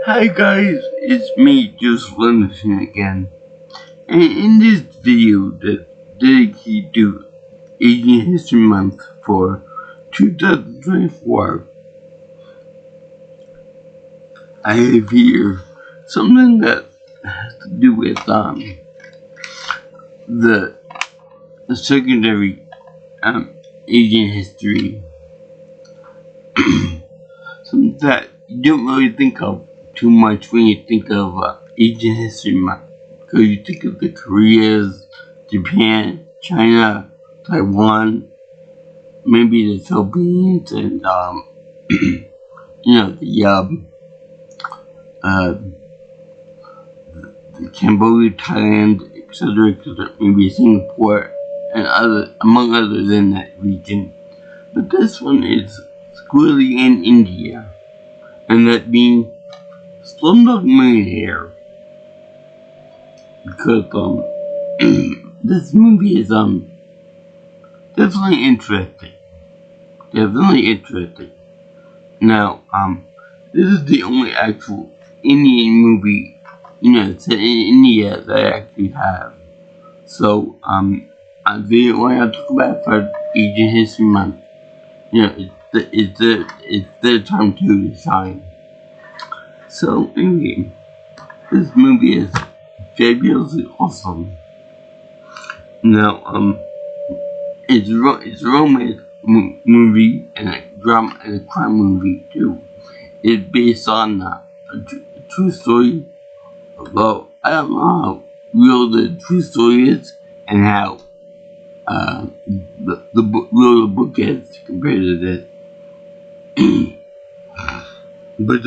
Hi guys, it's me, just Slumdog again. And in this video that dedicated to Asian History Month for 2024, I have here something that has to do with the secondary Asian history. Something that you don't really think of too much when you think of Asian History Month, because you think of the Koreas, Japan, China, Taiwan, maybe the Philippines, and the Cambodia, Thailand, etc., maybe Singapore, and among others in that region. But this one is squarely in India, and that being Slumdog Millionaire, because this movie is definitely interesting. Now this is the only actual Indian movie set in India that I actually have. So when I talk about for Asian History Month, it's their time to shine. So anyway, this movie is fabulously awesome. Now it's a romance movie and a drama and a crime movie too. It's based on a true story. Although I don't know how real the true story is and how real the book is compared to this. But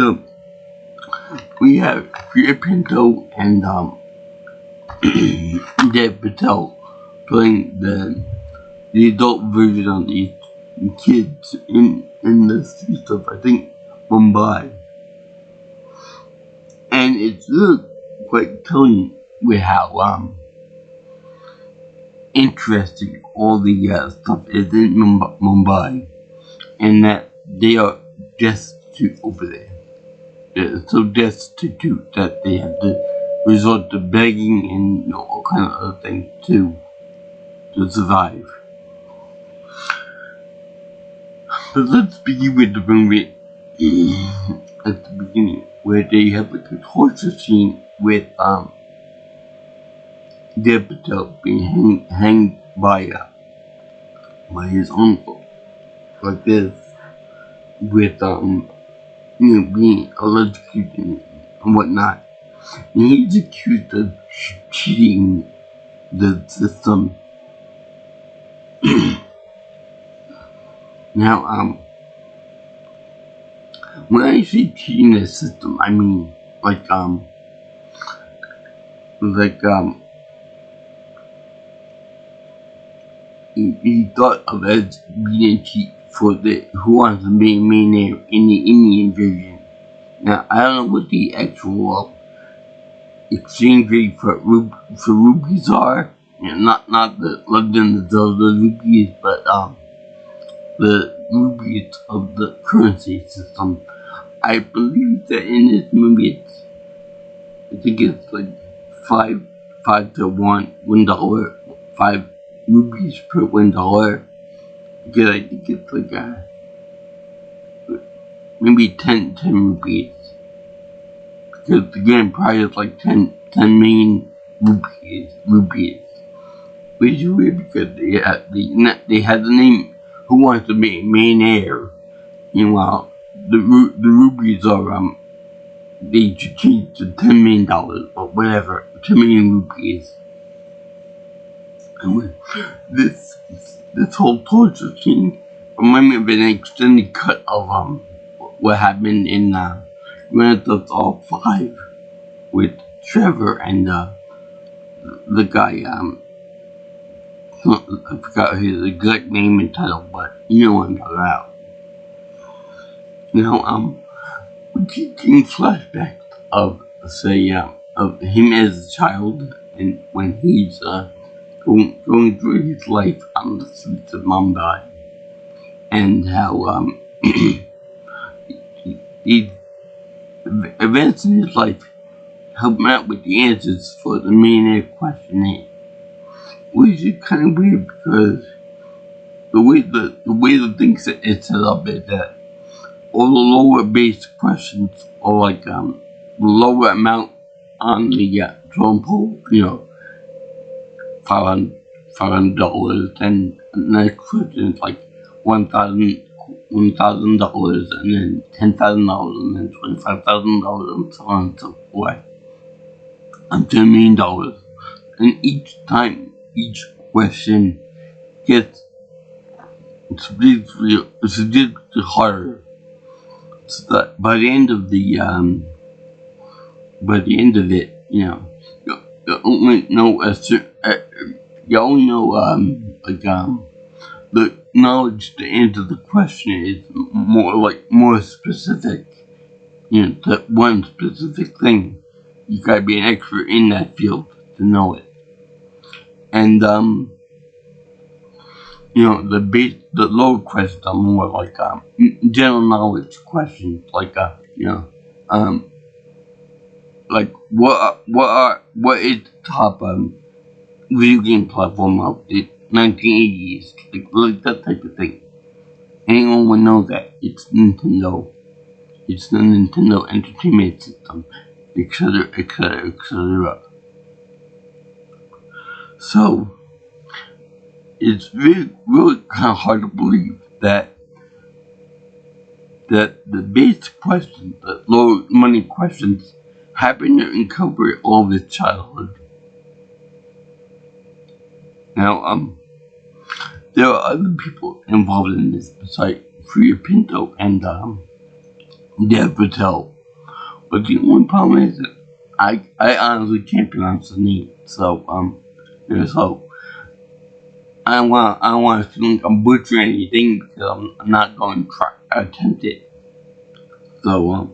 we have Priya Pinto and Dev Patel playing the adult version of these kids in the streets of, I think, Mumbai. And it's really quite telling with how interesting all the stuff is in Mumbai, and that they are destitute over there. They're so destitute that they have to resort to begging and all kind of other things to survive. But let's begin with the movie at the beginning, where they have like a torture scene with Dev Patel being hanged by his uncle, like this, with being electrocuted and whatnot. And he's accused of cheating the system. Now, when I say cheating the system, I mean he thought of as being a cheat for the Who Wants to Be a Millionaire in the Indian version. Now, I don't know what the actual exchange rate for rupees are. Not the London of the rupees, but the rupees of the currency system. I believe that in this movie, I think it's like 5 to $1, 5 rupees per $1. Because I think it's like maybe 10 rupees. Because the grand prize is like 10 million rupees. Which is weird because they had the name Who Wants to Be a Millionaire. Meanwhile, the rupees are they should change to $10 million or whatever, 10 million rupees. And this whole torture scene reminded me of an extended cut of what happened in Grand Theft Auto 5 with Trevor and the guy I forgot his exact name and title, but you know what I'm talking about. Now we keep getting flashbacks of him as a child and when he's going through his life on the streets of Mumbai, and how he events in his life help him out with the answers for the Millionaire questionnaire. Which is kind of weird because the thing it's set up is that all the lower base questions are like the lower amount on the totem pole, $500, and the next question is like $1,000, and then $10,000, and then $25,000, and so on and so forth, up to $1 million. And each time, each question gets significantly harder, so that by the end of it, you only know the knowledge to answer the question is more specific, to one specific thing. You gotta be an expert in that field to know it. And the lower questions are more like general knowledge questions, like what is the top video game platform of the 1980s, like that type of thing. Anyone would know that it's Nintendo. It's the Nintendo Entertainment System, etc., etc., etc. So it's really kind of hard to believe that the basic questions, the low money questions, happen to incorporate all of his childhood. Now, there are other people involved in this besides Freya Pinto and Dev Patel, but the only problem is that I honestly can't pronounce the name, so so I don't want to feel like I'm butchering anything because I'm not going to try attempt it. So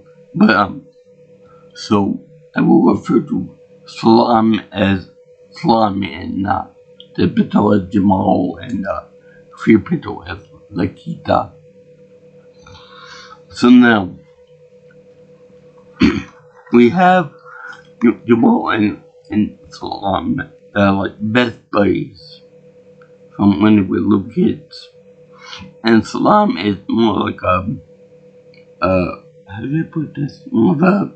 I will refer to Salam as Salam and the Patel as Jamal and Freya Pinto as Lakita. So now we have Jamal and Salam like best buddies from when they were little kids, and Salam is more like how do I put this? More of a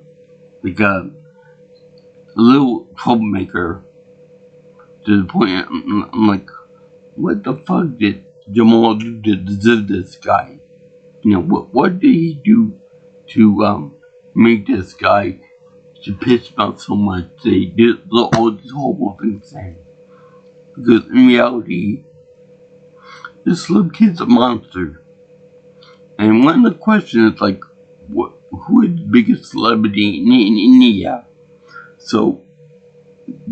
little troublemaker, to the point I'm like, what the fuck did Jamal do to deserve this guy? What did he do to make this guy to piss about so much that he did all these horrible things to him? Because in reality, this little kid's a monster. And one of the questions is like, who is the biggest celebrity in India? So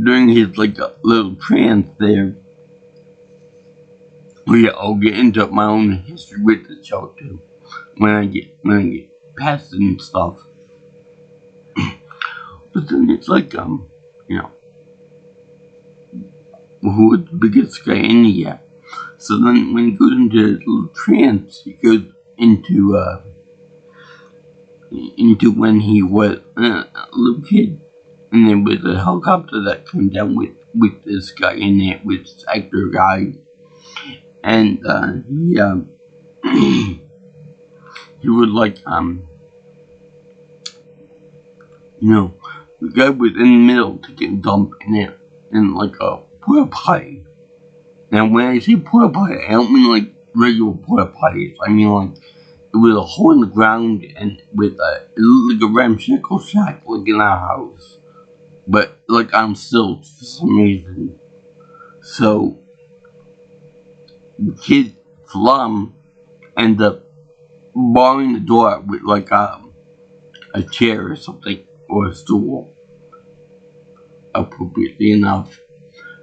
during his little trance there, I'll get into my own history with the show too when I get past it and stuff. But then it's like who is the biggest guy in India? So then when he goes into his little trance, he goes into when he was a little kid, and then with a helicopter that came down with this guy in it, with this actor guy, and he would the guy was in the middle taking a dump in like a porta potty. Now when I say porta potty, I don't mean like regular porta potties. I mean like it was a hole in the ground and with it looked like a ramshackle shack like in our house, but like on stilts for some reason. So the kid Salam ended up barring the door with like a chair or something, or a stool, appropriately enough.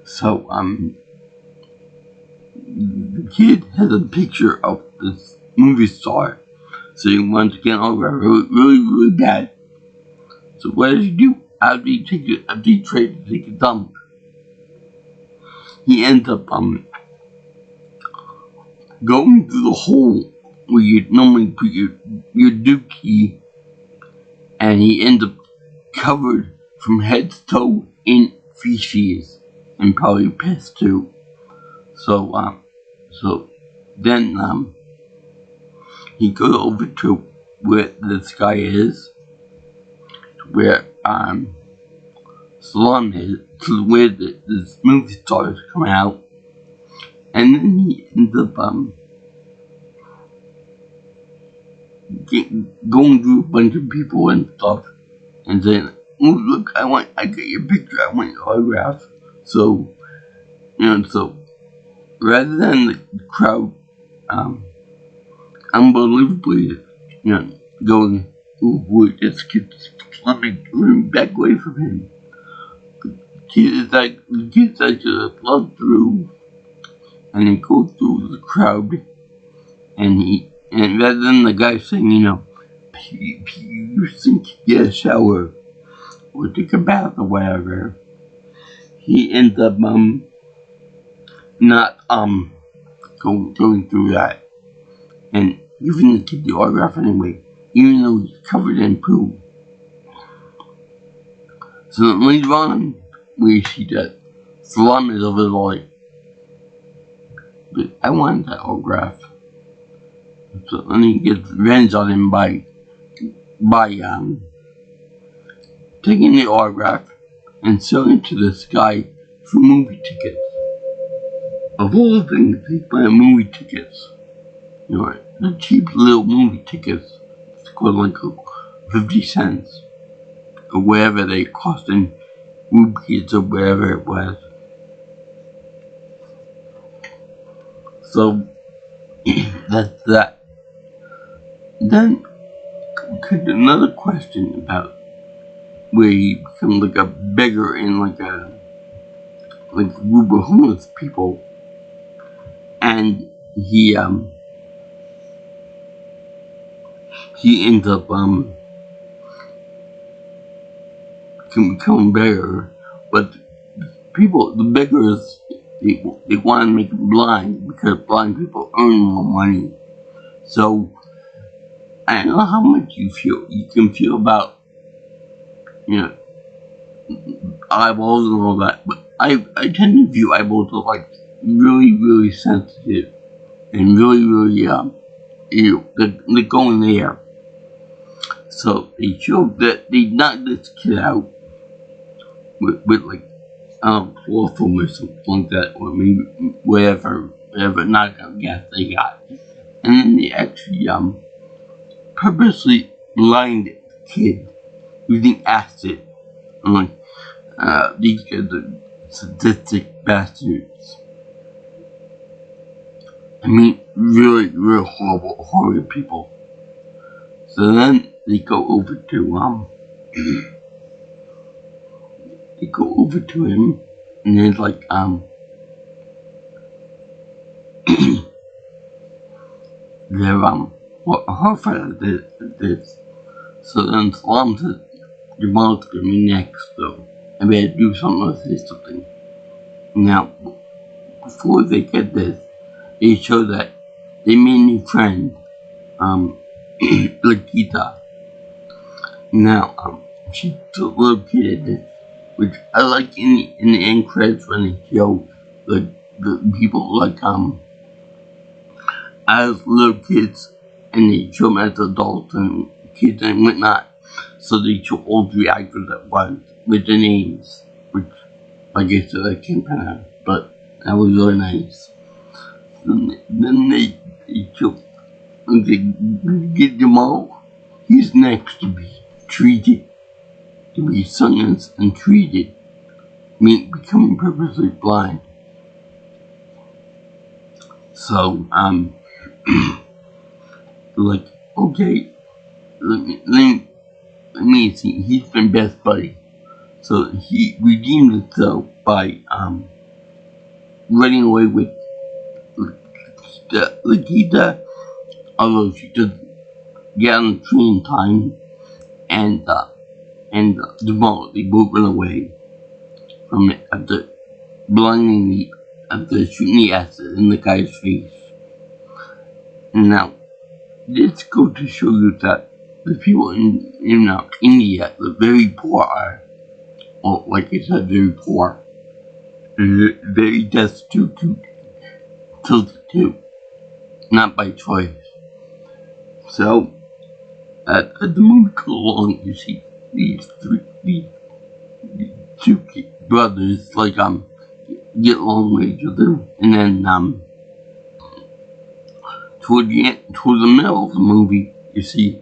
So the kid has a picture of this movie star, so he wanted to get over really, really, really bad. So what does he do? After he tries to take a dump, he ends up going through the hole where you normally put your dookie, and he ended up covered from head to toe in feces and probably piss too. So then he goes over to where this guy is, where Slum is, to where this movie star is coming out, and then he ends up going through a bunch of people and stuff, and saying, "Oh look, I get your picture, I want your autograph." So so rather than the crowd, unbelievably, going, "Ooh, this kid's let me back away from him." The kids actually plug through, and they go through the crowd, and rather than the guy saying, you think you get a shower or take a bath or whatever, he ends up not going through that and giving the kid the autograph anyway, even though he's covered in poo. So then later on, we see that Slum is over like, but I want that autograph. So then he gets revenge on him by taking the autograph and selling it to this guy for movie tickets. Of all things, they buy movie tickets. The cheap little movie tickets. It's called like 50 cents. Or whatever they cost in rupees or whatever it was. So, that's that. Then, another question about where he becomes like a beggar in like a group of homeless people, and he ends up can become a beggar, but the beggars, they want to make him blind because blind people earn more money. So I don't know how much you can feel about eyeballs and all that, but I tend to view eyeballs as like really, really sensitive and really, really they're going there. So they showed that they knocked this kid out with like chloroform or something like that, or maybe whatever knockout gas they got, and then they actually purposely blinded the kid using acid. I'm like, these guys are sadistic bastards. I mean, really, really horrible people. So then they go over to him, and there's like they're horrified at this. So then Slum says, "Your mom's gonna be next, so I better do something or say something." Now, before they get this, they show that they made a new friend, Lakita. Now, she's a little kid at this, which I like in the end credits when they show the people like as little kids, and they show them as adults and kids and whatnot. So they show all three actors at once with their names, which, like I said, I can't pronounce, but that was really nice. Then they show, they get Jamal. He's next to be treated, to be sentenced and treated, becoming purposely blind. So, like, okay, let me see, he's been best buddy. So he redeemed himself by running away with Lakita, although she doesn't get on the train in time, and Jamal, they both run away from it after after shooting the acid in the guy's face. Now, this goes to show you that the people in India, the very poor are, or like I said, very poor, very destitute, not by choice. So, as the movie goes along, you see these two brothers get along with each other, and then toward the middle of the movie, you see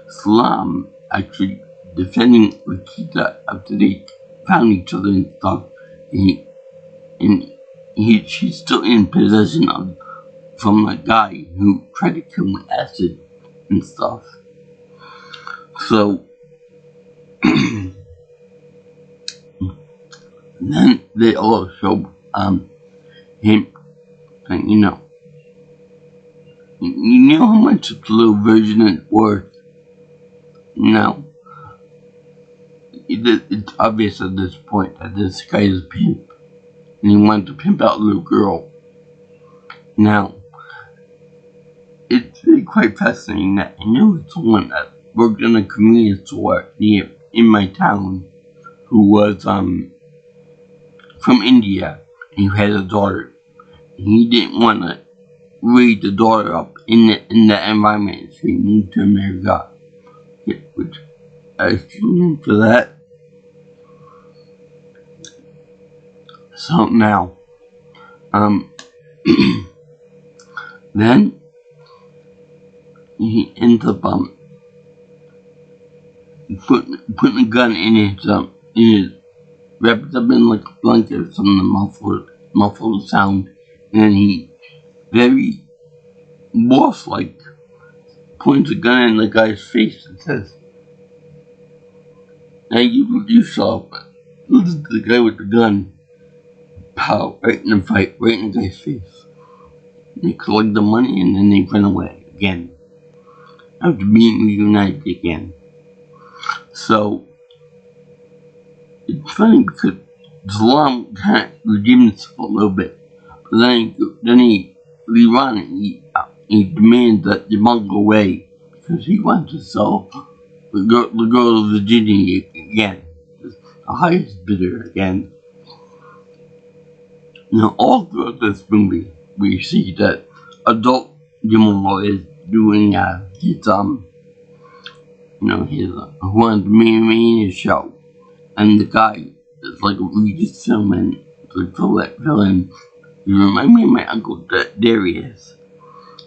Slum actually defending Lakita after they found each other and stuff. She's still in possession of from a guy who tried to kill him with acid and stuff. So then they all show him, and you know how much the little version is worth. Now it's obvious at this point that this guy is a pimp, and he wanted to pimp out a little girl. Now it's really quite fascinating that I knew someone that worked in a convenience store near in my town who was from India and who had a daughter. And he didn't want to raise the daughter up in that environment, so he moved to America. Which I assume him for that. So now, then he ends up putting a gun in his wrapped up in like a blanket or something to muffle the sound, and then he very boss-like points a gun in the guy's face and says, "Now you saw, but this is the guy with the gun." Pow! Right in the guy's face. They collect the money and then they run away again after being reunited again. So it's funny because Salam kind of redeemed himself a little bit, but then he demands that the monk go away because he wants to sell the girl of Virginia again, the highest bidder again. Now, all throughout this movie, we see that adult Jamal is doing his one of the main show, and the guy is like a Regis Tillman, the villain. You remind me of my uncle Darius.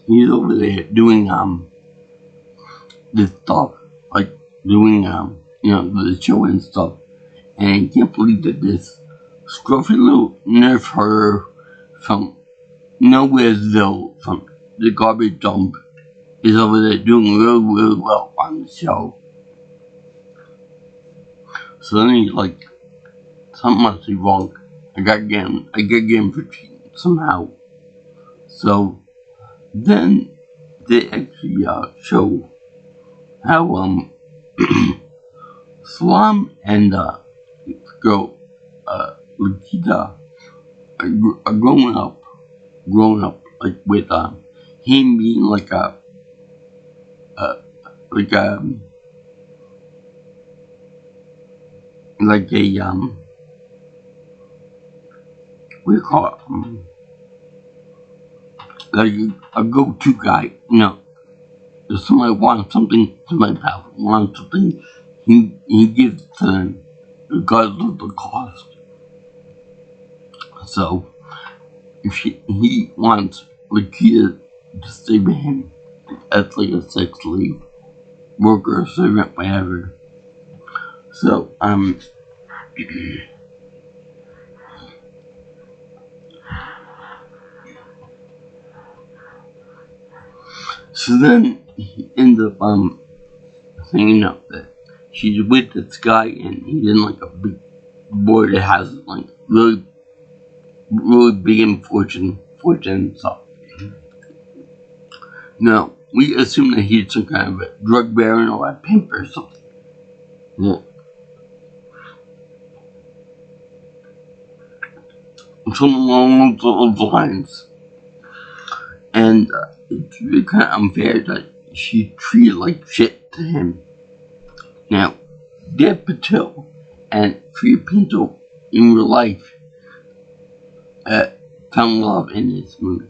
He's over there doing this stuff, like doing the show and stuff, and I can't believe that this scruffy little nerf herder from Nowheresville, from the garbage dump, is over there doing real well on the show. So then he's like, something must be wrong. I gotta get him for cheating somehow. So then they actually show how Slum and girl Lakita are growing up like with him being like a what do you call it, like a go-to guy. If somebody wants something, somebody wants something, he gives it to them regardless of the cost. So if he wants Lakita to stay with him as like a sex slave, worker, servant, whatever. So so then he ends up hanging out that she's with this guy and he's in like a big boy that has like really big in fortune stuff. Now, we assume that he's some kind of a drug baron or a pimp or something. Well, something along those lines. And it's really kind of unfair that she's treated like shit to him. Now, Dev Patel and Free Pinto in real life found love in this movie.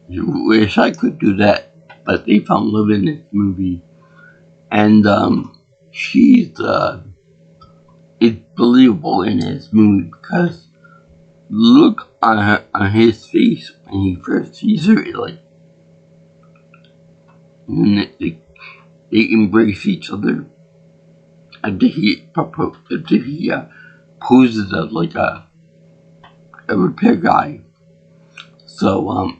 Wish I could do that, but they found love in this movie. And she's it's believable in this movie because look on his face when he first sees her, like, and they embrace each other. After he poses as like a repair guy. So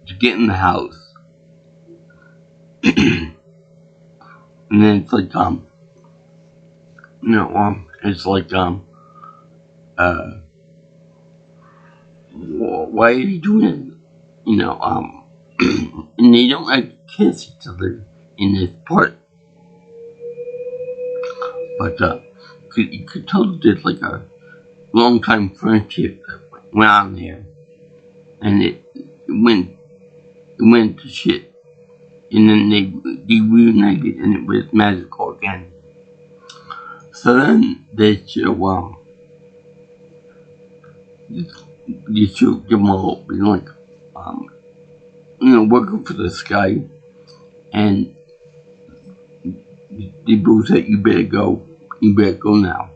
to get in the house, and then it's like it's like why are you doing it? And they don't like kiss each other in this part, but you could tell there's like a long time friendship that went on there, and it went to shit, and then they reunited, and it was magical again. So then they show you should give them all, like, working for this guy, and they both said, you better go now.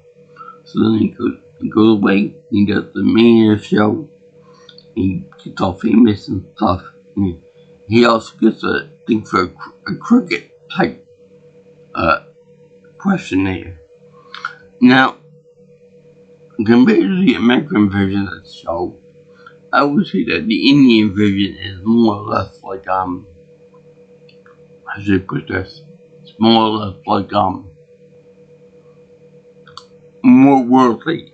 So then he goes away, he does the Millionaire show, he gets all famous and stuff, and he also gets a thing for a cricket type questionnaire. Now, compared to the American version of the show, I would say that the Indian version is more or less like, how should I put this? It's more or less like, more worldly.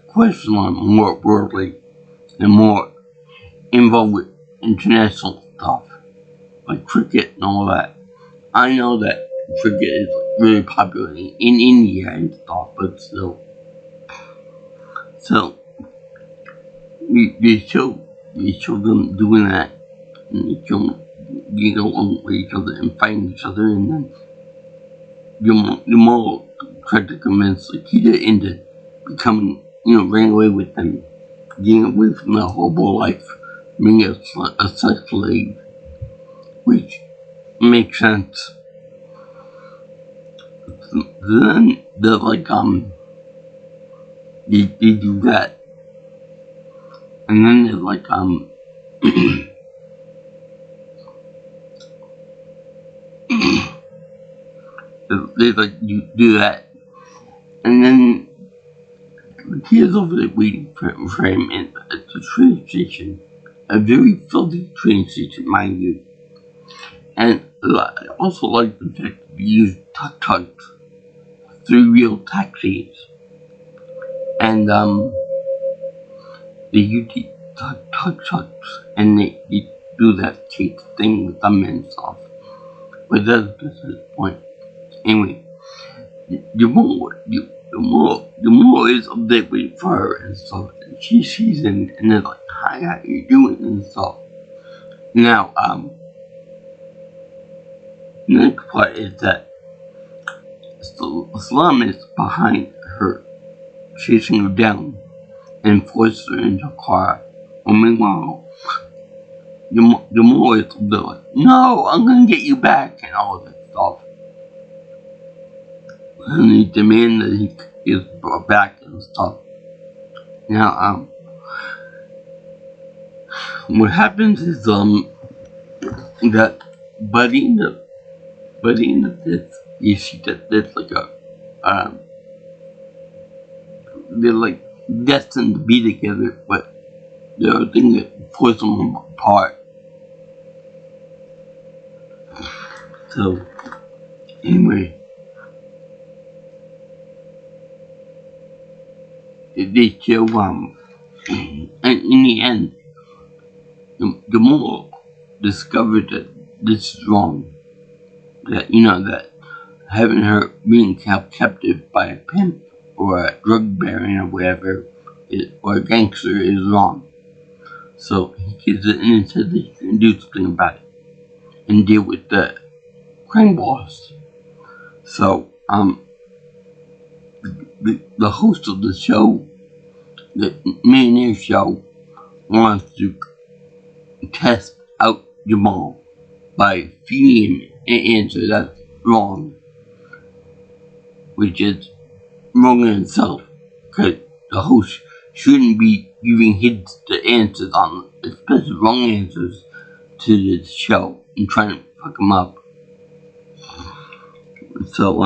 Question line, more worldly, and more involved with international stuff, like cricket and all that. I know that cricket is really popular in India and stuff, but still. So, they show them doing that, and they show them getting along with each other and fighting each other, and then Jamal tried to convince Lakita into becoming, running away with them, getting away from their horrible life, being a sex slave, which makes sense. Then they're like, they do that. And then they're like, they like do that. And then he is over there waiting for him at the train station. A very filthy train station, mind you. And I also like the fact that we use tuk-tuks, 3-wheel taxis. And they use the tuk-tuks, and they do that chase thing with them and stuff. But that's the point. Anyway, the more is up there waiting for her and stuff. And she sees him, and they're like, hi, how you doing and stuff. Now, the next part is that Slum is behind her, chasing her down, and forces her into a car. Well, meanwhile, the more is like, no, I'm gonna get you back, and all that stuff. And they demand that he is brought back and stuff. Now, what happens is, that Buddy in the fifth, you see that there's like they're like destined to be together, but there are things that force them apart. So, anyway, they show, and in the end, the more discovered that this is wrong. That, that having her being held captive by a pimp or a drug baron or whatever, or a gangster is wrong. So he gets it and says that he can do something about it and deal with the crime boss. So the host of the show, the Millionaire show, wants to test out Jamal by feeding him an answer that's wrong, which is wrong in itself, because the host shouldn't be giving the answers on, especially wrong answers, to the show and trying to fuck him up. So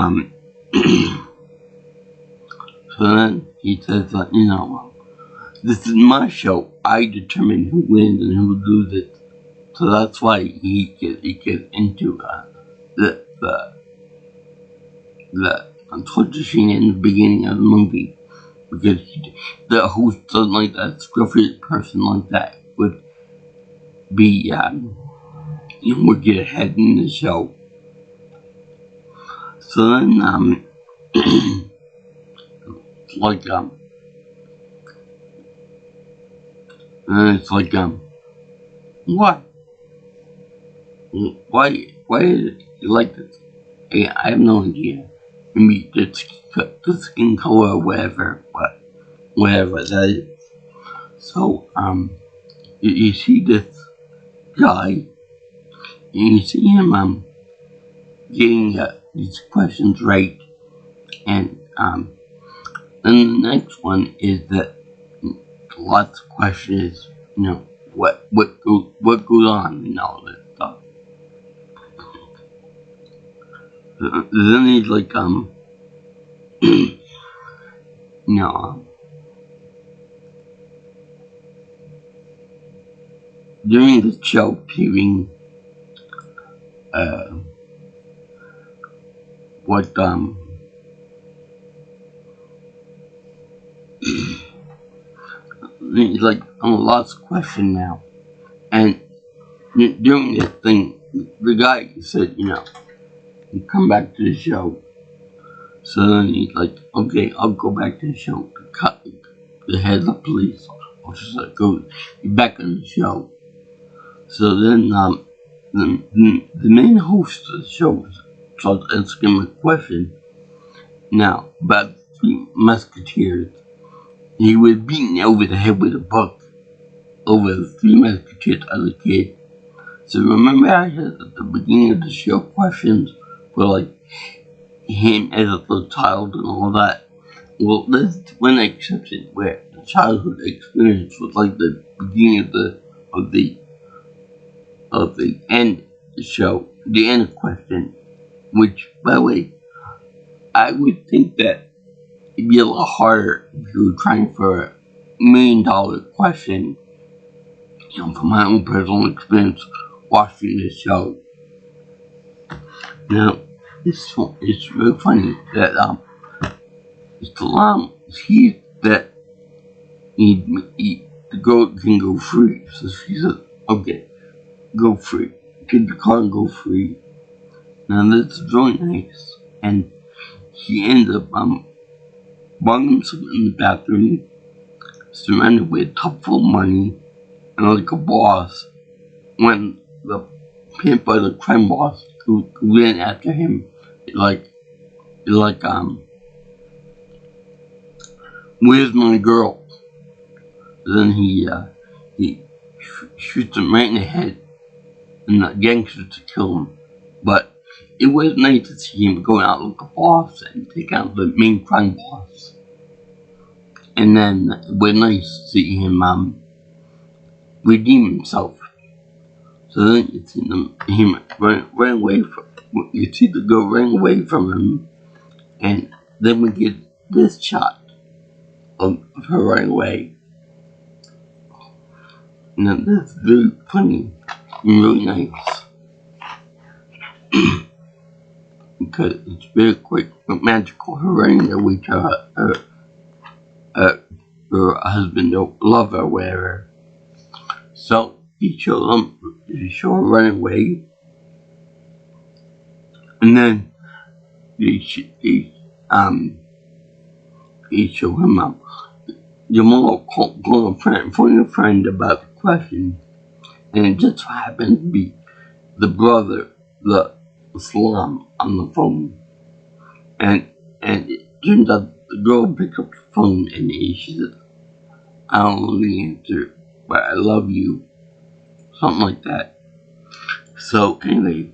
so then he says, this is my show. I determine who wins and who loses. So that's why he gets into the torture scene in the beginning of the movie, because the host doesn't like that scruffy person like that would be would get ahead in the show. So then it's like what? Why is it like this? Hey, I have no idea. Maybe the skin color or whatever that is. So you see this guy, and you see him getting these questions right, and then the next one is that lots of questions, what goes on and all this stuff. Then he's like during the show period, what he's like lots of questions now, and during this thing, the guy said, you come back to the show. So then he's like, okay, I'll go back to the show. The head of the police officer goes, you're back on the show. So then the main host of the show starts asking him a question now about the Three Musketeers. He was beaten over the head with a book over the Three Musketeers as a kid. So remember I said at the beginning of the show questions were like him as a little child and all that. Well, there's one exception where the childhood experience was like the beginning of the end of the show, the end question, which, by the way, I would think that it'd be a lot harder if you were trying for a $1 million question, from my own personal experience watching this show. Now, it's really funny that Mr. sees that the girl can go free. So she says, okay, go free. Get the car and go free. Now that's really nice. And he ends up buying himself in the bathroom, surrounded with a tub full of money, and like a boss, when the pimp by the crime boss who ran after him, where's my girl? Then he shoots him right in the head, and the gangsters to kill him. But it was nice to see him go out like a boss and take out the main crime boss. And then it was nice to see him redeem himself. So then you see him run away you see the girl run away from him, and then we get this shot of her running away. And then that's very funny and really nice. Because it's very quick but magical, her running away to her husband or lover or whatever. So he show her running away, and then he show him up. Jamal called a friend about the question, and it just happened to be the brother, the Slum, on the phone. And it turns out the girl picked up the phone and she said, I don't know the answer, but I love you. Something like that. So anyway,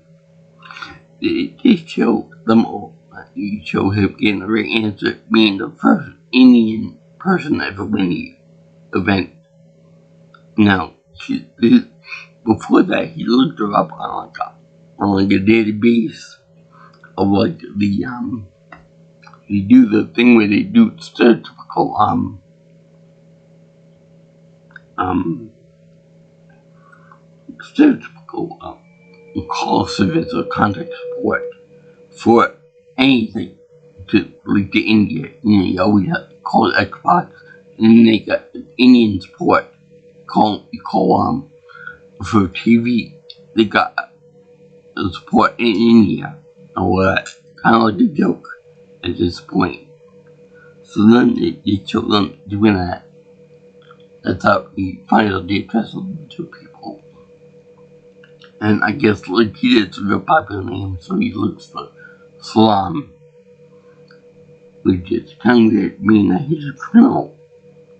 they show them all. You show him getting the right answer, being the first Indian person to ever win the event. Now, before that, he looked her up on like a database of like they do the thing where they do stereotypical stereotypical call service or contact support for anything to like to India. You know, you always have to call Xbox, and then they got Indian support. Call for TV. They got the support in India, or kind of like a joke at this point. So then they show them doing that. That's how he finds out the address of the two people. And I guess like he did, it's a real popular name, so he looks for Slum, which is kind of weird, meaning that he's a criminal.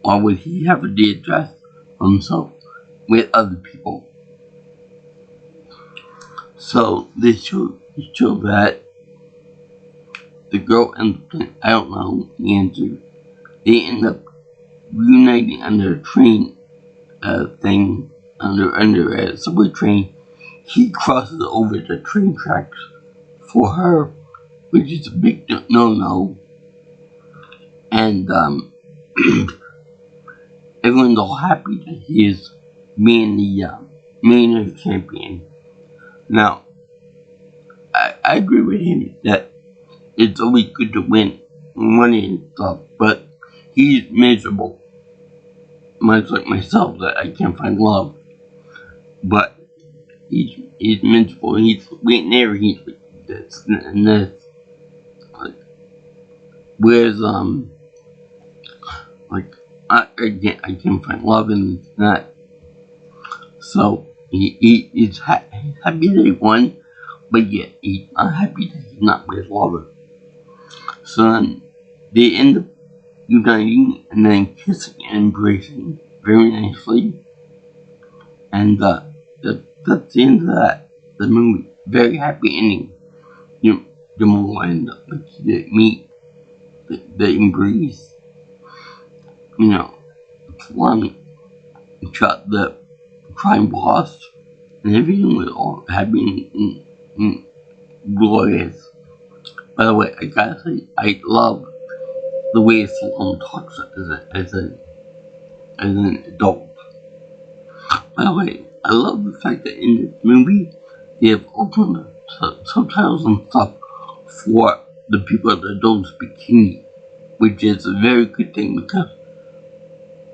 Or would he have the address of himself with other people? So they show that the girl ends up, I don't know the answer. They end up reuniting under a train thing, under a subway train. He crosses over the train tracks for her, which is a big no. And everyone's all happy that he is being the Millionaire champion. Now, I agree with him that it's always good to win money and stuff, but he's miserable. Much like myself, that I can't find love. But he's miserable. He's waiting there. He's like this and this. Like, whereas like I can't find love in that. So he's happy that he won, but yet he's not happy that he's not with Lover. So then they end up uniting and then kissing and embracing very nicely. And that's the end of that. The movie. Very happy ending. The more end up like they meet, they embrace. You know, one shot the crime boss, and everything was all happy and glorious. By the way, I gotta say, I love the way Slum talks as an adult. By the way, I love the fact that in this movie they have opened subtitles and stuff for the people that don't speak Hindi, which is a very good thing because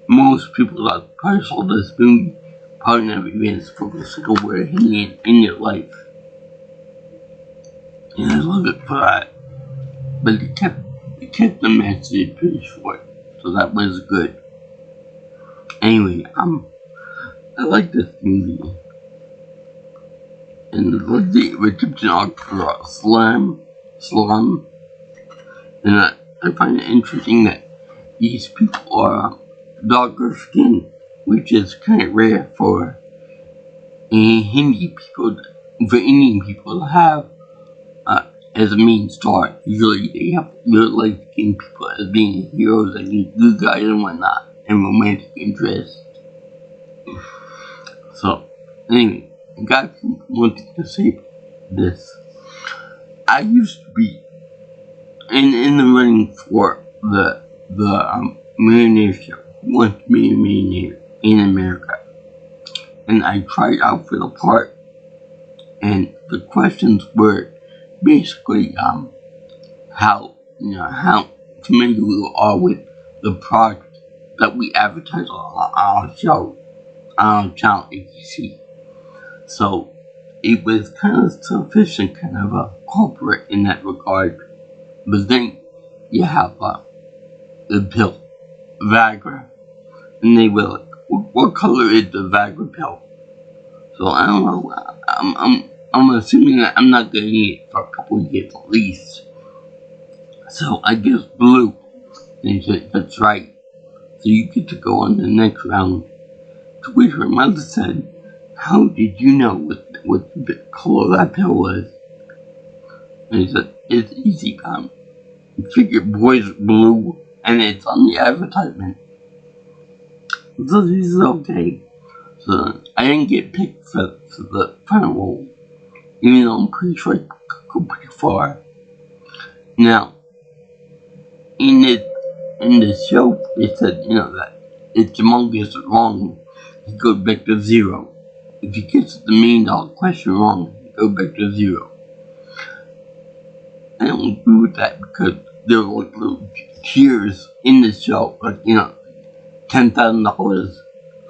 most people that probably saw this movie probably never even spoke a single word of Hindi in their life. And I love it for that. But they kept the message pretty short, so that was good. Anyway, I like this movie. And the redemption arc for Slum, and I find it interesting that these people are darker skin, which is kind of rare for Indian people to have as a main star. Usually they have real life skinned people as being heroes and good guys and whatnot, and romantic interests. So, anyway, I got one thing to say this. I used to be in the running for the Millionaire show, Who Wants to Be a Millionaire in America. And I tried out for the part, and the questions were basically how familiar we are with the product that we advertise on our show, on our channel ABC. So it was kind of selfish and kind of a corporate in that regard. But then you have the pill, Viagra, and they were like, "What color is the Viagra pill?" So I don't know. I'm assuming that I'm not gonna need it for a couple of years at least. So I guess blue. And he said, that's right. So you get to go on the next round. To which her mother said, how did you know what the color that pill was? And he said, it's easy, figure boys blue, and it's on the advertisement. So he said, okay. So I didn't get picked for the final role, even though I'm pretty sure I could go pretty far. Now, in the show, they said, that if Jamal gets it wrong, he goes back to 0. If he gets the $1 million question wrong, he goes back to 0. I don't agree with that because there were like little tiers in the show, like, $10,000,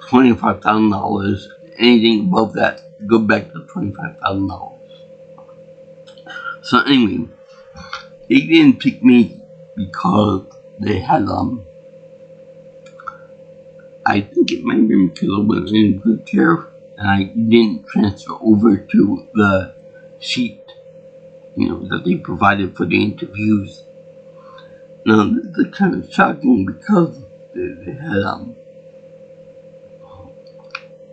$25,000, anything above that, go back to $25,000. So anyway, they didn't pick me because they had, I think it might have been because I was in good care and I didn't transfer over to the sheet, that they provided for the interviews. Now, that's kind of shocking because they had,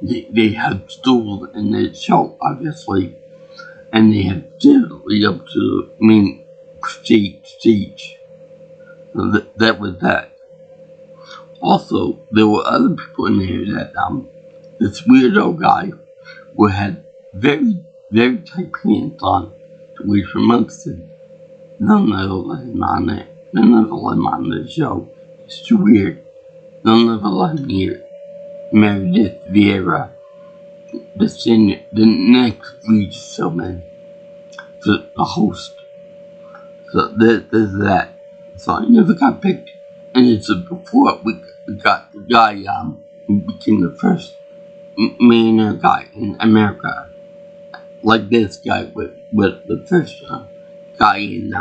they had stools in the show, obviously, and they had stairs lead up to the main stage. So that was that. Also, there were other people in there that, this weirdo guy who had very, very tight pants on, to which for months said, none of them let him on there. None of them let him on the show. It's too weird. None of them let him here. Meredith Vieira, the next lead showman, the host. So there's that. So I never got picked. And it's before we got the guy who became the first millionaire guy in America. Like this guy with the first guy in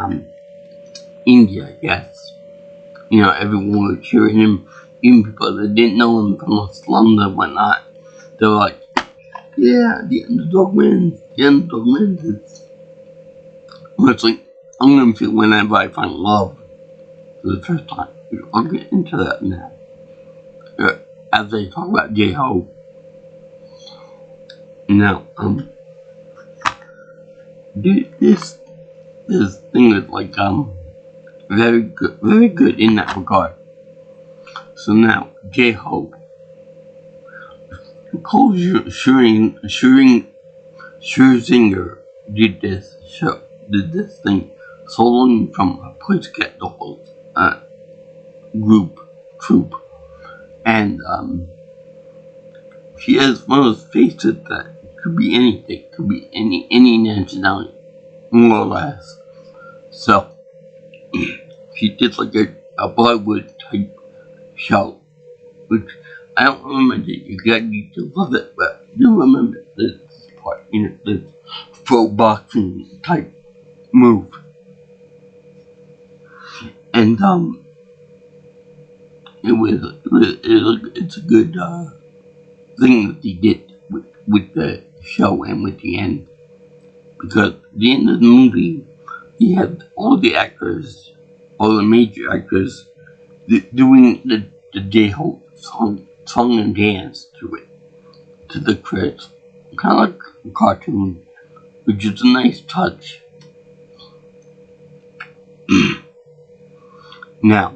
India, I guess. Everyone was cheering him, even people that didn't know him from the slums and whatnot. They were like, yeah, the underdog wins. The underdog wins. It's like I'm gonna feel whenever I find love for the first time. I'll get into that now. As I talk about J-Ho. Now, this thing is like, very good in that regard. So now, J-Ho. Nicole Scherzinger did this thing soloing from a Pussycat Dolls troupe, and she has one of those faces that could be anything, could be any nationality, more or less. So she did like a Bollywood type show, which I don't remember the exact details of it, but I do remember this part, this pro boxing type move. And it's a good thing that they did with the show and with the end, because at the end of the movie, you had all the actors, all the major actors, doing the J-Ho song and dance to it, to the credits, kind of like a cartoon, which is a nice touch. Now,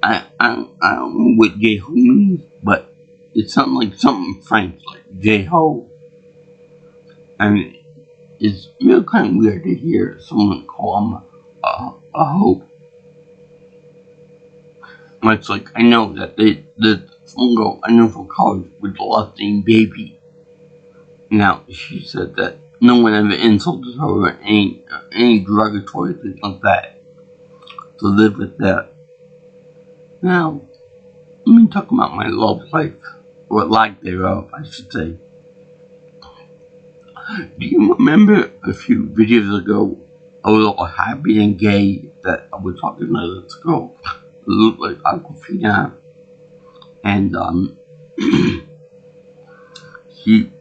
I don't know what J-Ho means, but it sounds like something French, like J-Ho. And it's real kind of weird to hear someone call him a hoe. Much like I know that the phone girl I know from college with the last name Baby. Now, she said that no one ever insulted her or any derogatory things like that. To live with that. Now, let me talk about my love life, or lack thereof, I should say. Do you remember a few videos ago, I was all happy and gay that I was talking to this girl who looked like Aquafina, and she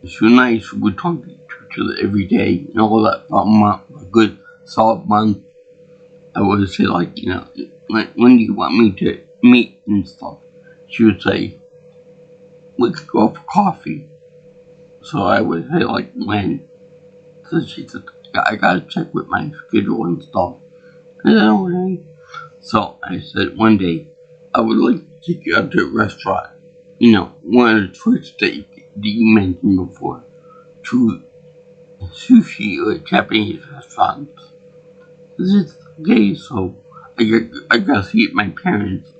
was nice, we would talk to each other every day, and all that, about good saw a month, I would say like, when do you want me to meet and stuff? She would say, we could go for coffee. So I would say like when, so she said, I gotta check with my schedule and stuff. I said, okay. So I said one day, I would like to take you out to a restaurant. One of the choices that you mentioned before, to sushi or Japanese restaurants. Is it okay? So I gotta see my parents,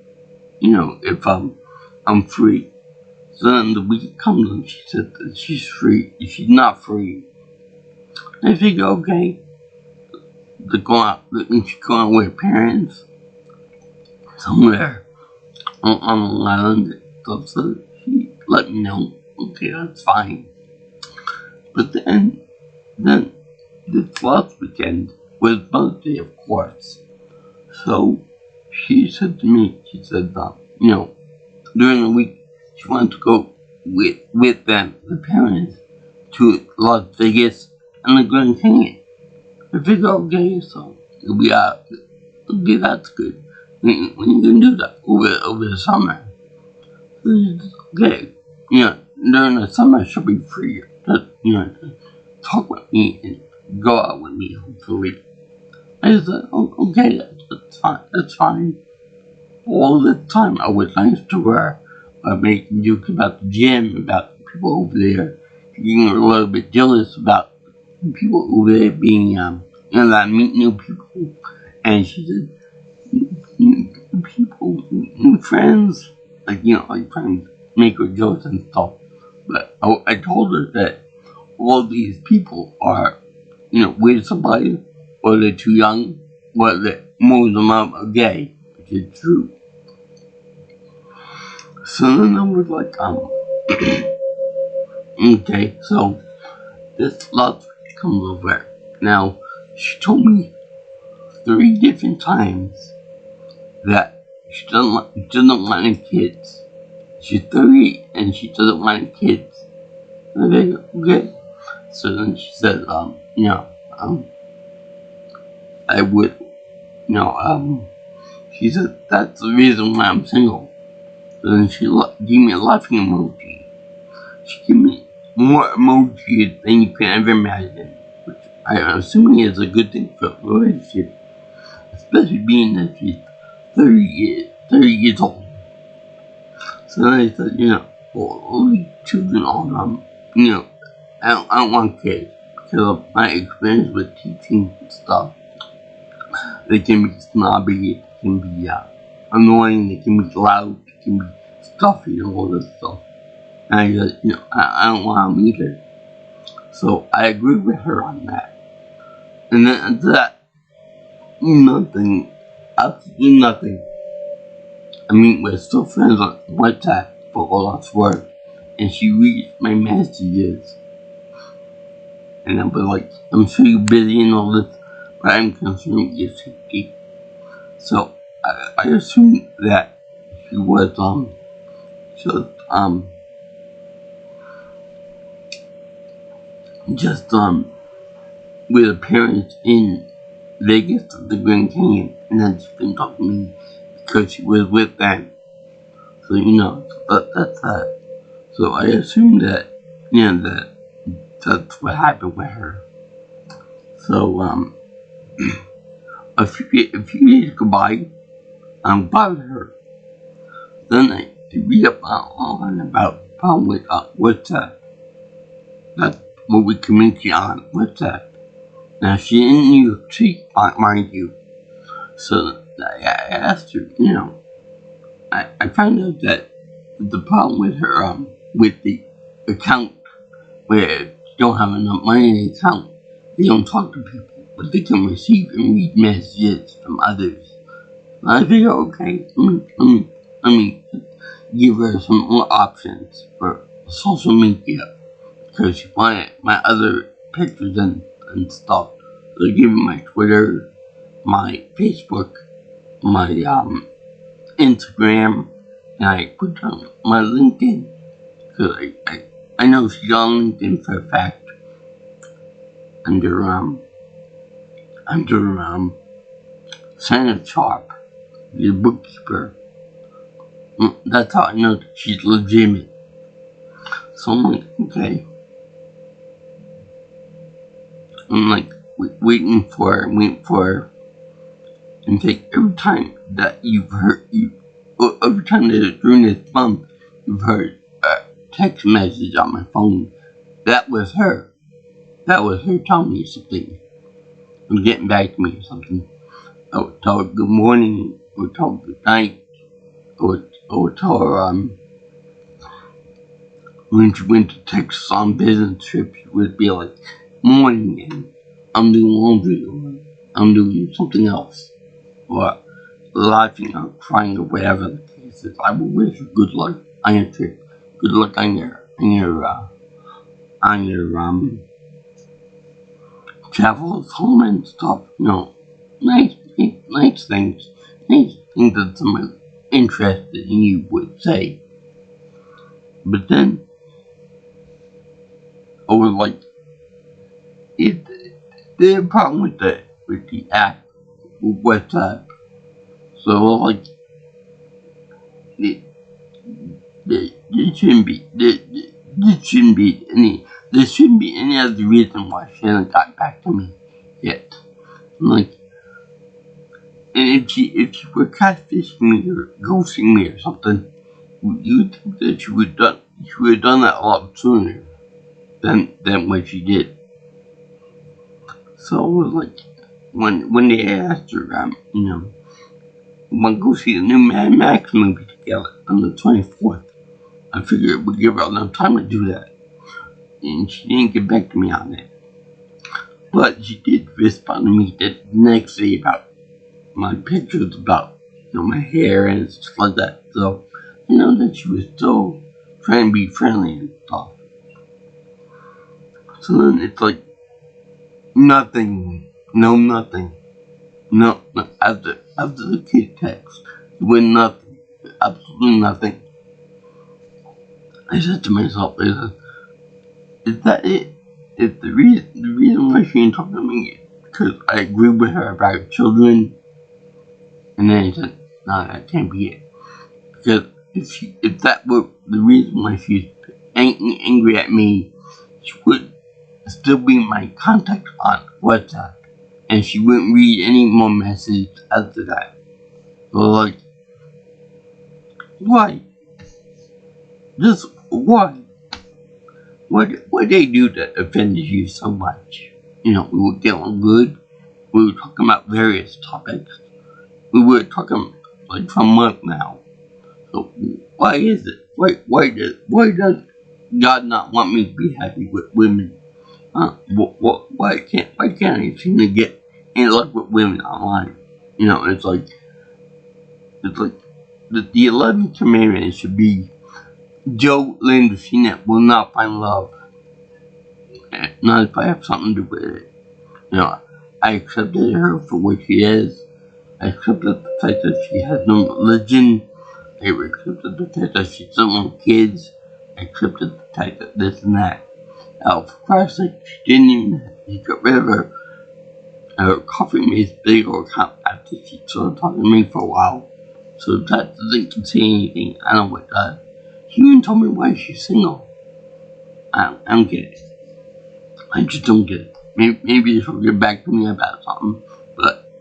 if I'm free. So then the week comes and she said that she's free. If she's not free, I figure, okay, she's going with her parents somewhere on Long Island. So she let me know, okay, that's fine. But then this last weekend was Mother's Day, of course. So she said to me, she said, during the week, she wanted to go with them, the parents, to Las Vegas and the Grand Canyon. I figured, okay, so you'll be out. Okay, that's good. When you can do that over the summer. Okay, during the summer she'll be free to talk with me and go out with me, hopefully. I said, okay, that's fine, that's fine. All the time I was nice to her. Making jokes about the gym, about people over there, getting a little bit jealous about people over there being, that I meet new people. And she said, new friends, like friends make her jokes and stuff. But I told her that all these people are, with somebody, or they're too young, or that most of them are gay, which is true. So then I was like, okay, so this love comes over. Now, she told me 3 different times that she doesn't want any kids. She's 30 and she doesn't want any kids. And I go, okay. So then she said, I would, she said, that's the reason why I'm single. So then she gave me a laughing emoji. She gave me more emojis than you can ever imagine, which I'm assuming is a good thing for a relationship, especially being that she's 30 years old. So then I said, well, only children on I don't want kids because of my experience with teaching and stuff. They can be snobby, they can be annoying, they can be loud, they can be stuffy and all this stuff. And I said, I don't want them either. So I agree with her on that. And then after that, nothing, absolutely nothing. I mean, we're still friends on WhatsApp for all our work. And she reads my messages. And I'm like, I'm sure you're busy and all this, but I'm concerned with your safety. So I assume that she was just with her parents in Vegas at the Grand Canyon, and then she couldn't talk to me because she was with them. So that's that. So I assume that that's what happened with her. So a few days go by, I'm bothered her. Then I read up on about problem with WhatsApp. That's what we communicate on WhatsApp. Now she's in New York City, mind you. So I asked her, I found out that the problem with her, with the account, where you don't have enough money in the account, they don't talk to people, but they can receive and read messages from others. And I figure, okay, let me give her some more options for social media, because she wanted my other pictures and stuff. So I gave her my Twitter, my Facebook, my Instagram, and I put on my LinkedIn, because I know she's on LinkedIn for a fact, under under Santa Sharp, the bookkeeper. That's how I know that she's legitimate. So I'm like, okay. I'm like waiting for her. And take every time that every time that during this month, you've heard a text message on my phone. That was her. That was her telling me something. Or getting back to me or something. I would tell her good morning, or tell her good night, or tell her when she went to Texas on business trip, she would be like, morning, and I'm doing laundry, or I'm doing something else, or laughing or crying or whatever the case is. I would wish her good luck on your trip, good luck on your travels home and stuff. Nice things, that someone interested in you would say. But then, I was like, the problem with the app with WhatsApp. So I was like, there shouldn't be any other reason why she hasn't got back to me yet. I'm like, and if she were catfishing me or ghosting me or something, you would think that she would have done that a lot sooner than what she did. So it was like, when they asked her, want to go see the new Mad Max movie together on the 24th, I figured it would give her enough time to do that. And she didn't get back to me on it. But she did respond to me the next day about my pictures, about my hair and stuff like that. So I know that she was still trying to be friendly and stuff. So then it's like nothing. No, after the kid text, with nothing, absolutely nothing. I said to myself, is that it? Is the reason why she ain't talking to me is because I agree with her about children? And then I said, no, that can't be it. Because if that were the reason why she's angry at me, she would still be my contact on WhatsApp, and she wouldn't read any more messages after that. So like, why? Just why? What they do that offended you so much? We were getting good. We were talking about various topics. We were talking like for a month now. So why is it? Why does God not want me to be happy with women? Why can't I seem to get in love with women online? It's like the 11th commandment should be Joe Landicina will not find love. Not if I have something to do with it. I accepted her for what she is. I accepted the fact that she has no religion. I accepted the fact that she doesn't want kids. I accepted the fact that this and that. Now, for Christ's sake, she got rid of her coffee mates big account after she started talking to me for a while. So if that doesn't say anything, I don't know what does. She even told me why she's single. I don't get it. I just don't get it. Maybe she'll get back to me about something, but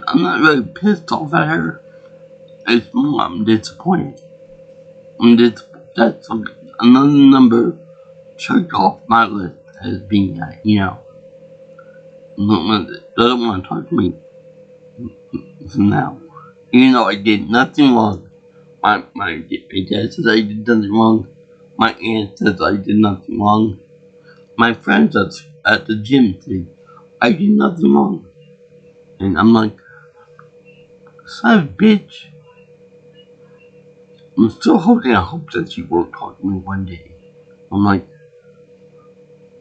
I'm not really pissed off at her. It's more I'm disappointed. That's another number checked off my list as being that, doesn't want to talk to me from now. Even though I did nothing wrong. My dad says I did nothing wrong. My aunt says I did nothing wrong. My friends at the gym say I did nothing wrong. And I'm like, son of a bitch. I'm still holding out hope that she will talk to me one day. I'm like,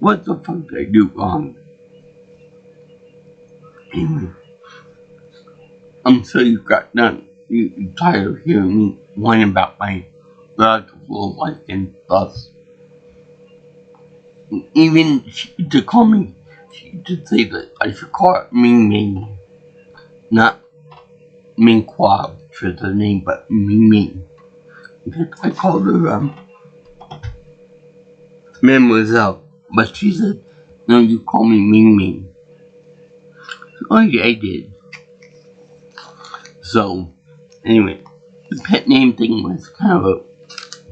what the fuck did I do wrong? Anyway, I'm sure you got done. You're tired of hearing me whine about my relative life and stuff. Even to call me she did say that I should call it Ming Ming, not Ming Qua, which was her name, but Ming Ming. In fact, I called her Mademoiselle, but she said, no, you call me Ming Ming. So I did. So, anyway, the pet name thing was kind of a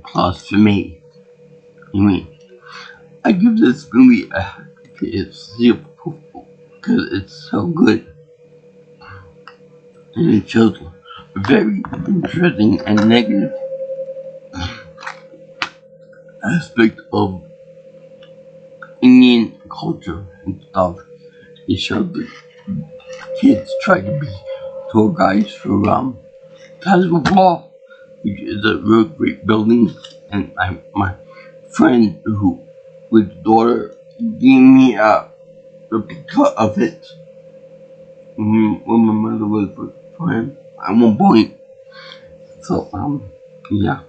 plus for me. Anyway, I give this movie a zero because it's so good. And it shows a very interesting and negative aspect of Indian culture and stuff. It showed that kids try to be tour guides for Taj Mahal, which is a real great building, and my friend who with daughter gave me a replica of it when my mother was for him at one point. So yeah,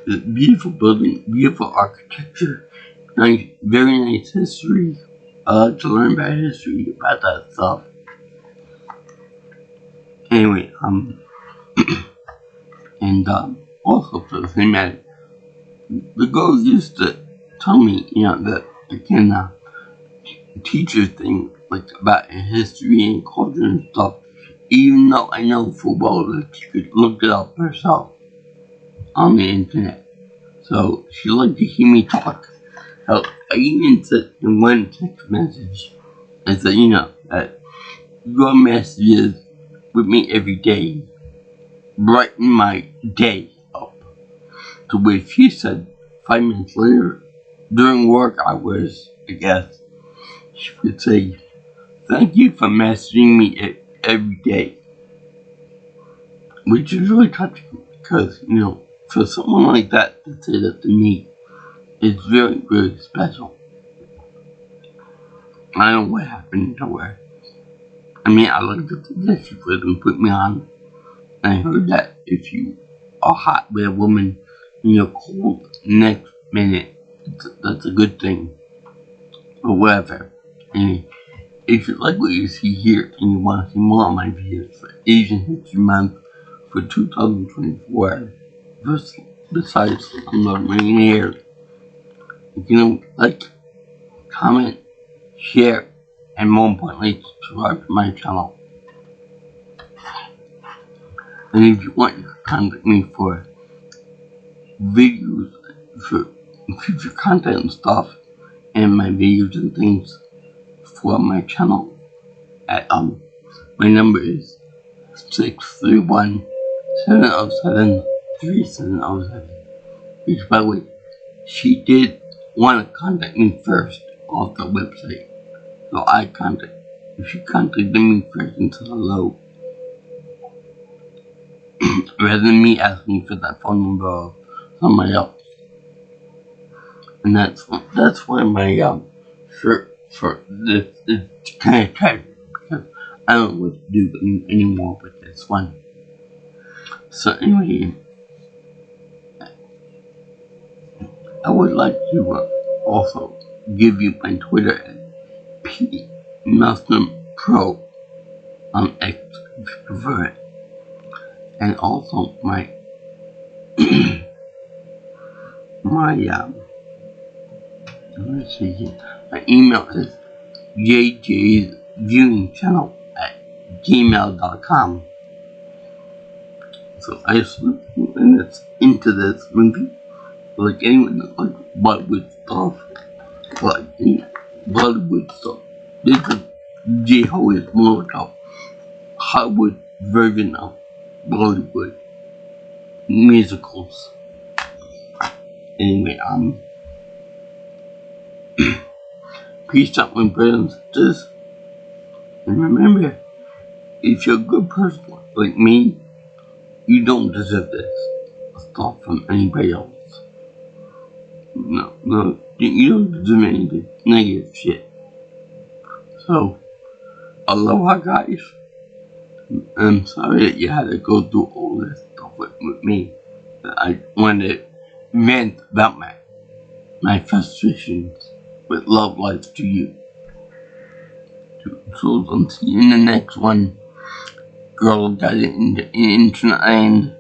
it's a beautiful building, beautiful architecture, nice, very nice history. I like to learn about history about that stuff. Anyway, and also for the same matter, the girl used to tell me, that I can teach her things like about history and culture and stuff, even though I know full well that she could look it up herself on the internet. So she liked to hear me talk. So I even said in one text message, I said, that your messages with me every day brighten my day up. To which she said 5 minutes later, during work hours, I guess, she would say, thank you for messaging me every day. Which is really touching because, for someone like that to say that to me, it's very, very special. I don't know what happened to her. I mean, I looked at the list she put me on. And I heard that if you are hot with a woman and you're cold next minute, that's a good thing. Or whatever. And if you like what you see here and you want to see more of my videos for Asian History Month for 2024, besides Slumdog Millionaire, you can like, comment, share, and more importantly, subscribe to my channel. And if you want, you can contact me for videos, for future content and stuff, and my videos and things for my channel. At my number is 631-707-3707. Which, by the way, she did want to contact me first off the website, so she contacted me first and said hello, rather than me asking for that phone number of somebody else. And that's why my shirt for this is kind of tragic, because I don't know what to do anymore with this one. So anyway, I would like to also give you my Twitter at PMuslimPro on X if you prefer it, and also my let's see here. My email is jjsviewingchannel@gmail.com. So I just and it's into this movie. Like anyone that like Bollywood stuff, this is J-Ho is more like a Hollywood version of Bollywood musicals. Anyway, peace out, my brothers and sisters. And remember, if you're a good person like me, you don't deserve this stuff from anybody else. No, you don't deserve any negative shit. So, aloha, guys. I'm sorry that you had to go through all this stuff with me. I wanted to vent about my frustrations with love life to you. So, see you in the next one. Girl got it in the internet land.